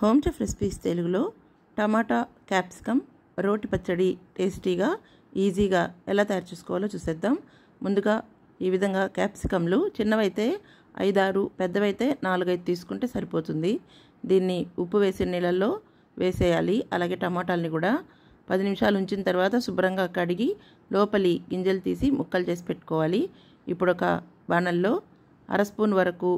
Home chef recipes తెలుగులో టమాటా capsicum రోటి పచ్చడి టేస్టీగా ఈజీగా ఎలా తయారు చేసుకోవాలో చూసేద్దాం. ముందుగా ఈ విధంగా క్యాప్సికమ్లు చిన్నవైతే 5-6, పెద్దవైతే 4-5 తీసుకుంటే సరిపోతుంది. దీన్ని ఉప్పు వేసిన నీళ్ళల్లో వేసేయాలి. అలాగే టమాటాలని కూడా 10 నిమిషాలు ఉంచిన తర్వాత శుభ్రంగా కడిగి లోపలి గింజలు తీసి ముక్కలు చేసి పెట్టుకోవాలి. ఇప్పుడు ఒక బాణల్లో 1/2 స్పూన్ వరకు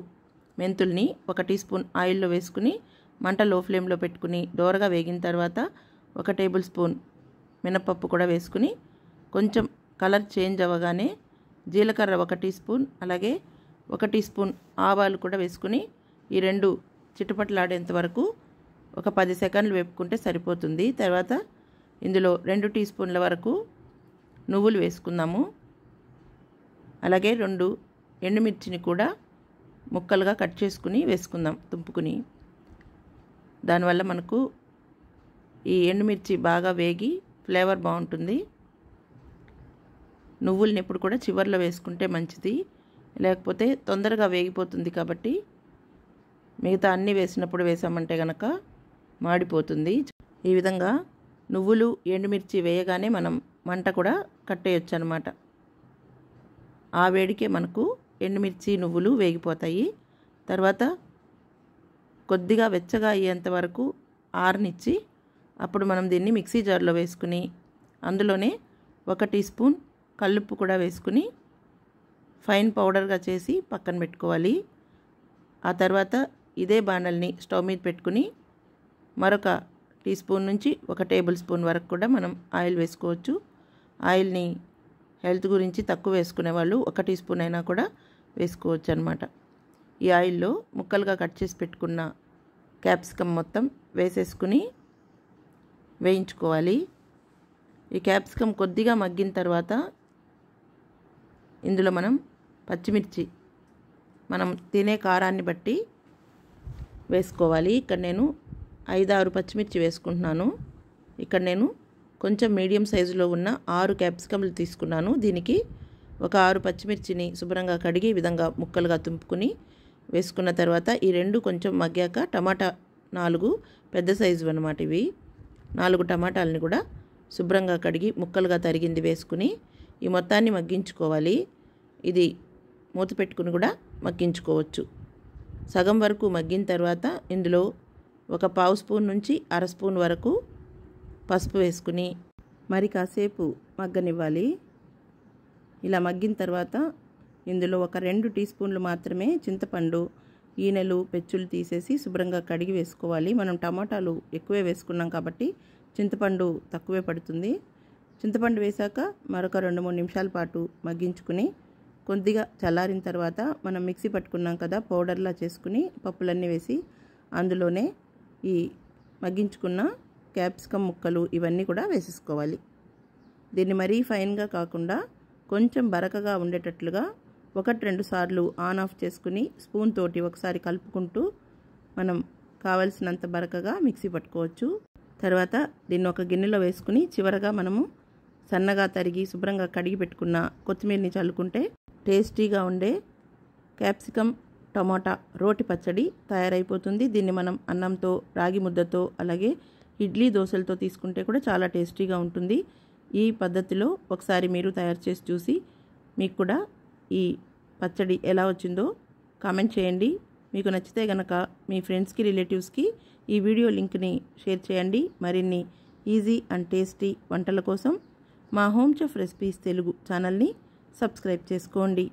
మెంతుల్ని 1 టీ స్పూన్ ఆయిల్లో వేసుకుని మంట లో ఫ్లేమ్లో పెట్టుకుని దోరగా వేగిన తర్వాత 1 టేబుల్ స్పూన్ మినపప్పు కూడా వేసుకుని కొంచెం కలర్ చేంజ్ అవ్వగానే జీలకర్ర 1 టీ స్పూన్ అలాగే 1 టీ స్పూన్ ఆవాలు కూడా వేసుకుని ఈ రెండు చిటపటలాడేంత వరకు ఒక 10 సెకండ్లు వేపుకుంటే సరిపోతుంది. తర్వాత ఇందులో 2 టీ స్పూన్ల వరకు నువ్వులు వేసుకుందాము. అలాగే 2 ఎండుమిర్చిని కూడా ముక్కలుగా కట్ చేసుకుని వేసుకుందాం తుంపుకుని. దానివల్ల మనకు ఈ ఎండుమిర్చి బాగా వేగి ఫ్లేవర్ బాగుంటుంది. నువ్వుల్ని ఎప్పుడు కూడా చివర్లో వేసుకుంటే మంచిది, లేకపోతే తొందరగా వేగిపోతుంది. కాబట్టి మిగతా అన్నీ వేసినప్పుడు వేసామంటే కనుక మాడిపోతుంది. ఈ విధంగా నువ్వులు ఎండుమిర్చి వేయగానే మనం మంట కూడా కట్టేయచ్చు అన్నమాట. ఆ వేడికే మనకు ఎండుమిర్చి నువ్వులు వేగిపోతాయి. తర్వాత కొద్దిగా వెచ్చగా అయ్యేంత వరకు ఆరనిచ్చి అప్పుడు మనం దీన్ని మిక్సీ జార్లో వేసుకుని అందులోనే 1 టీ స్పూన్ కల్లుప్పు కూడా వేసుకుని ఫైన్ పౌడర్గా చేసి పక్కన పెట్టుకోవాలి. ఆ తర్వాత ఇదే బాణల్ని స్టవ్ మీద పెట్టుకుని మరొక టీ స్పూన్ నుంచి 1 టేబుల్ స్పూన్ వరకు కూడా మనం ఆయిల్ వేసుకోవచ్చు. ఆయిల్ని హెల్త్ గురించి తక్కువ వేసుకునే వాళ్ళు 1 టీ స్పూన్ అయినా కూడా వేసుకోవచ్చు అన్నమాట. ఈ ఆయిల్లో ముక్కలుగా కట్ చేసి పెట్టుకున్న క్యాప్సికమ్ మొత్తం వేసేసుకుని వేయించుకోవాలి. ఈ క్యాప్సికమ్ కొద్దిగా మగ్గిన తర్వాత ఇందులో మనం పచ్చిమిర్చి మనం తినే కారాన్ని బట్టి వేసుకోవాలి. ఇక్కడ నేను 5-6 పచ్చిమిర్చి వేసుకుంటున్నాను. ఇక్కడ నేను కొంచెం మీడియం సైజులో ఉన్న 6 క్యాప్సికమ్లు తీసుకున్నాను. దీనికి ఒక 6 పచ్చిమిర్చిని శుభ్రంగా కడిగి ఈ విధంగా ముక్కలుగా తుంపుకుని వేసుకున్న తర్వాత ఈ 2 కొంచెం మగ్గాక టమాటా 4 పెద్ద సైజు అన్నమాట. ఇవి 4 టమాటాలని కూడా శుభ్రంగా కడిగి ముక్కలుగా తరిగింది వేసుకుని ఈ మొత్తాన్ని మగ్గించుకోవాలి. ఇది మూత పెట్టుకుని కూడా మగ్గించుకోవచ్చు. సగం వరకు మగ్గిన తర్వాత ఇందులో ఒక 1/2 స్పూన్ నుంచి 1/2 స్పూన్ వరకు పసుపు వేసుకుని మరి కాసేపు మగ్గనివ్వాలి. ఇలా మగ్గిన తర్వాత ఇందులో ఒక 2 టీ స్పూన్లు మాత్రమే చింతపండు ఈనెలు పెచ్చులు తీసేసి శుభ్రంగా కడిగి వేసుకోవాలి. మనం టమాటాలు ఎక్కువే వేసుకున్నాం కాబట్టి చింతపండు తక్కువే పడుతుంది. చింతపండు వేశాక మరొక 2-3 నిమిషాల పాటు మగ్గించుకుని కొద్దిగా చల్లారిన తర్వాత మనం మిక్సీ పట్టుకున్నాం కదా పౌడర్లా చేసుకుని పప్పులన్నీ వేసి అందులోనే ఈ మగ్గించుకున్న క్యాప్సికమ్ ముక్కలు ఇవన్నీ కూడా వేసేసుకోవాలి. దీన్ని మరీ ఫైన్గా కాకుండా కొంచెం బరకగా ఉండేటట్లుగా 1-2 సార్లు ఆన్ ఆఫ్ చేసుకుని స్పూన్ తోటి ఒకసారి కలుపుకుంటూ మనం కావలసినంత బరకగా మిక్సీ పట్టుకోవచ్చు. తర్వాత దీన్ని ఒక గిన్నెలో వేసుకుని చివరగా మనము సన్నగా తరిగి శుభ్రంగా కడిగి పెట్టుకున్న కొత్తిమీరని చల్లుకుంటే టేస్టీగా ఉండే క్యాప్సికమ్ టమాటా రోటి పచ్చడి తయారైపోతుంది. దీన్ని మనం అన్నంతో, రాగి ముద్దతో, అలాగే ఇడ్లీ దోశలతో తీసుకుంటే కూడా చాలా టేస్టీగా ఉంటుంది. ఈ పద్ధతిలో ఒకసారి మీరు తయారు చేసి చూసి మీకు కూడా ఈ పచ్చడి ఎలా వచ్చిందో కామెంట్ చేయండి. మీకు నచ్చితే గనక మీ ఫ్రెండ్స్కి, రిలేటివ్స్కి ఈ వీడియో లింక్ని షేర్ చేయండి. మరిన్ని ఈజీ అండ్ టేస్టీ వంటల కోసం మా హోమ్ చెఫ్ రెసిపీస్ తెలుగు ఛానల్ని సబ్స్క్రైబ్ చేసుకోండి.